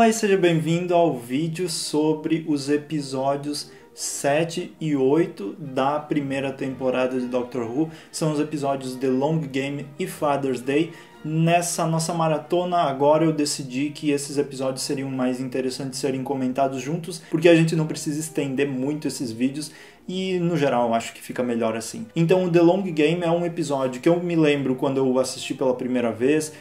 Olá e seja bem-vindo ao vídeo sobre os episódios 7 e 8 da primeira temporada de Doctor Who. São os episódios The Long Game e Father's Day. Nessa nossa maratona, agora eu decidi que esses episódios seriam mais interessantes serem comentados juntos, porque a gente não precisa estender muito esses vídeos e, no geral, eu acho que fica melhor assim. Então, o The Long Game é um episódio que eu me lembro quando eu assisti pela primeira vez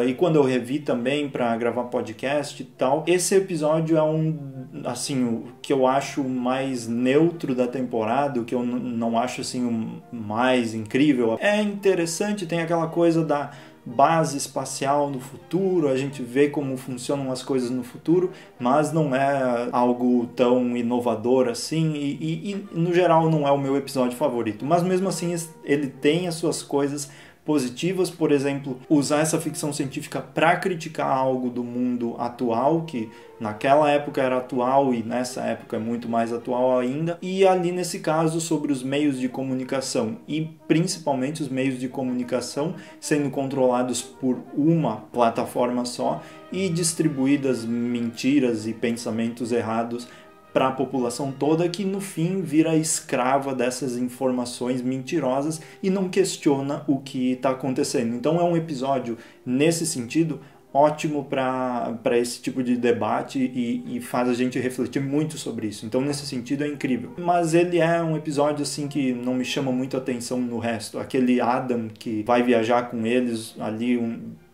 e quando eu revi também para gravar podcast e tal. Esse episódio é o que eu acho mais neutro da temporada, o que eu não acho assim o mais incrível. É interessante, tem aquela coisa da base espacial no futuro, a gente vê como funcionam as coisas no futuro, mas não é algo tão inovador assim e no geral não é o meu episódio favorito, mas mesmo assim ele tem as suas coisas positivas, por exemplo, usar essa ficção científica para criticar algo do mundo atual, que naquela época era atual e nessa época é muito mais atual ainda, e ali nesse caso sobre os meios de comunicação e principalmente os meios de comunicação sendo controlados por uma plataforma só e distribuídas mentiras e pensamentos errados para a população toda, que no fim vira escrava dessas informações mentirosas e não questiona o que está acontecendo. Então é um episódio, nesse sentido, ótimo para esse tipo de debate e faz a gente refletir muito sobre isso. Então nesse sentido é incrível. Mas ele é um episódio assim que não me chama muito atenção no resto. Aquele Adam que vai viajar com eles ali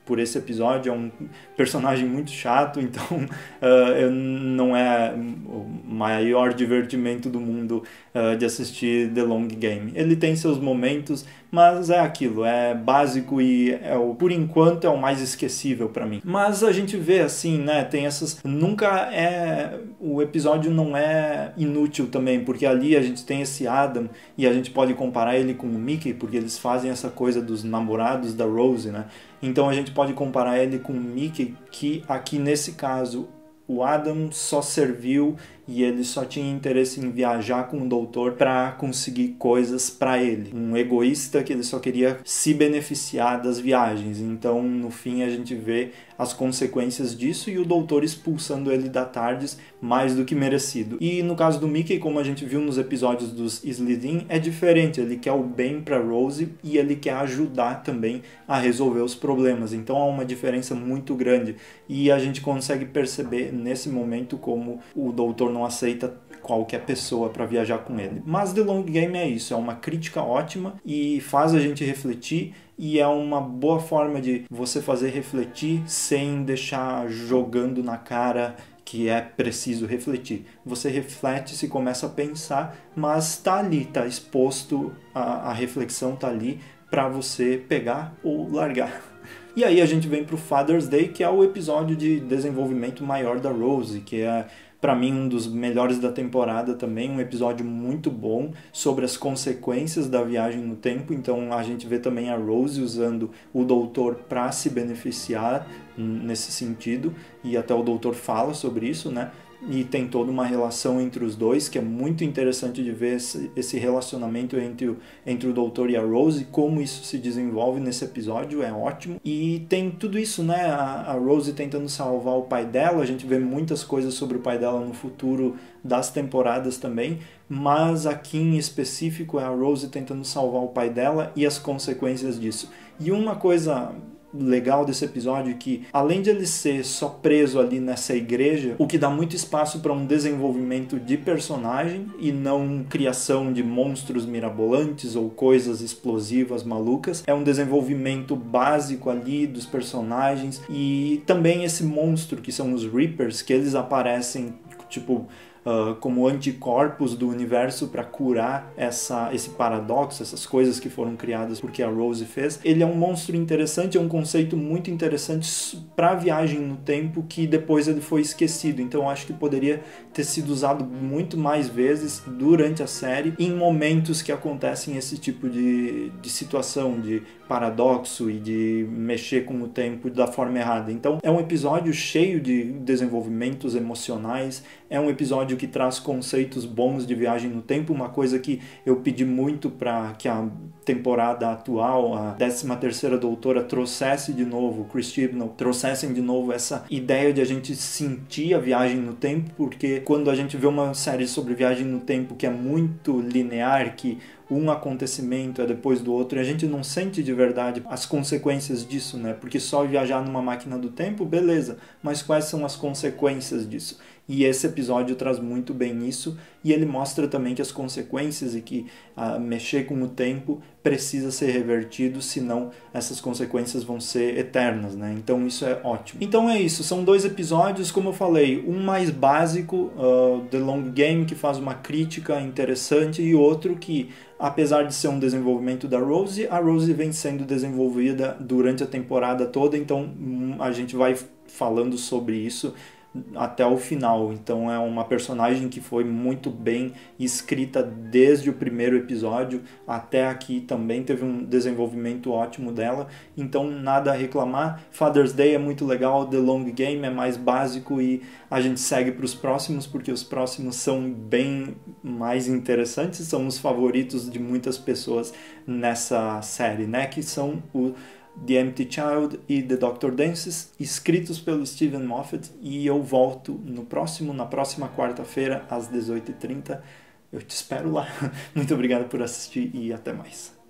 por esse episódio é um personagem muito chato, então não é o maior divertimento do mundo de assistir The Long Game. Ele tem seus momentos, mas é aquilo, é básico e por enquanto é o mais esquecível para mim. Mas a gente vê assim, né, tem essas... O episódio não é inútil também, porque ali a gente tem esse Adam e a gente pode comparar ele com o Mickey, porque eles fazem essa coisa dos namorados da Rose, né? Então a gente pode comparar ele com o Mickey, que aqui nesse caso o Adam só serviu e ele só tinha interesse em viajar com o doutor para conseguir coisas para ele. Um egoísta que ele só queria se beneficiar das viagens. Então, no fim, a gente vê as consequências disso e o doutor expulsando ele da TARDIS mais do que merecido. E no caso do Mickey, como a gente viu nos episódios dos Slitheen, é diferente. Ele quer o bem para Rose e ele quer ajudar também a resolver os problemas. Então, há uma diferença muito grande. E a gente consegue perceber nesse momento como o doutor não aceita qualquer pessoa para viajar com ele. Mas The Long Game é isso, é uma crítica ótima e faz a gente refletir e é uma boa forma de você fazer refletir sem deixar jogando na cara que é preciso refletir. Você reflete, se começa a pensar, mas está ali, está exposto, a reflexão está ali para você pegar ou largar. E aí a gente vem para o Father's Day, que é o episódio de desenvolvimento maior da Rose, que é, para mim, um dos melhores da temporada também, um episódio muito bom sobre as consequências da viagem no tempo. Então a gente vê também a Rose usando o doutor para se beneficiar nesse sentido, e até o doutor fala sobre isso, né? E tem toda uma relação entre os dois, que é muito interessante de ver esse relacionamento entre o doutor e a Rose, como isso se desenvolve nesse episódio, é ótimo. E tem tudo isso, né? A Rose tentando salvar o pai dela, a gente vê muitas coisas sobre o pai dela no futuro das temporadas também, mas aqui em específico é a Rose tentando salvar o pai dela e as consequências disso. E uma coisa legal desse episódio que, além de ele ser só preso ali nessa igreja, o que dá muito espaço para um desenvolvimento de personagem e não criação de monstros mirabolantes ou coisas explosivas malucas, é um desenvolvimento básico ali dos personagens e também esse monstro que são os Reapers, que eles aparecem tipo como anticorpos do universo para curar esse paradoxo, essas coisas que foram criadas porque a Rose fez. Ele é um monstro interessante, é um conceito muito interessante para a viagem no tempo que depois ele foi esquecido. Então eu acho que poderia ter sido usado muito mais vezes durante a série em momentos que acontecem esse tipo de situação, de paradoxo e de mexer com o tempo da forma errada. Então é um episódio cheio de desenvolvimentos emocionais, é um episódio que traz conceitos bons de viagem no tempo, uma coisa que eu pedi muito para que a temporada atual, a 13ª Doutora trouxesse de novo, Chris Chibnall, trouxessem de novo essa ideia de a gente sentir a viagem no tempo, porque quando a gente vê uma série sobre viagem no tempo que é muito linear, que um acontecimento é depois do outro, e a gente não sente de verdade as consequências disso, né? Porque só viajar numa máquina do tempo, beleza, mas quais são as consequências disso? E esse episódio traz muito bem isso, e ele mostra também que as consequências e que mexer com o tempo precisa ser revertido, senão essas consequências vão ser eternas, né? Então isso é ótimo. Então é isso, são 2 episódios, como eu falei, um mais básico, The Long Game, que faz uma crítica interessante, e outro que, apesar de ser um desenvolvimento da Rose, a Rose vem sendo desenvolvida durante a temporada toda, então a gente vai falando sobre isso até o final. Então é uma personagem que foi muito bem escrita desde o primeiro episódio até aqui, também teve um desenvolvimento ótimo dela, então nada a reclamar. Father's Day é muito legal, The Long Game é mais básico e a gente segue para os próximos, porque os próximos são bem mais interessantes, são os favoritos de muitas pessoas nessa série, né, que são o The Empty Child e The Doctor Dances, escritos pelo Steven Moffat, e eu volto na próxima quarta-feira às 18h30. Eu te espero lá. Muito obrigado por assistir e até mais.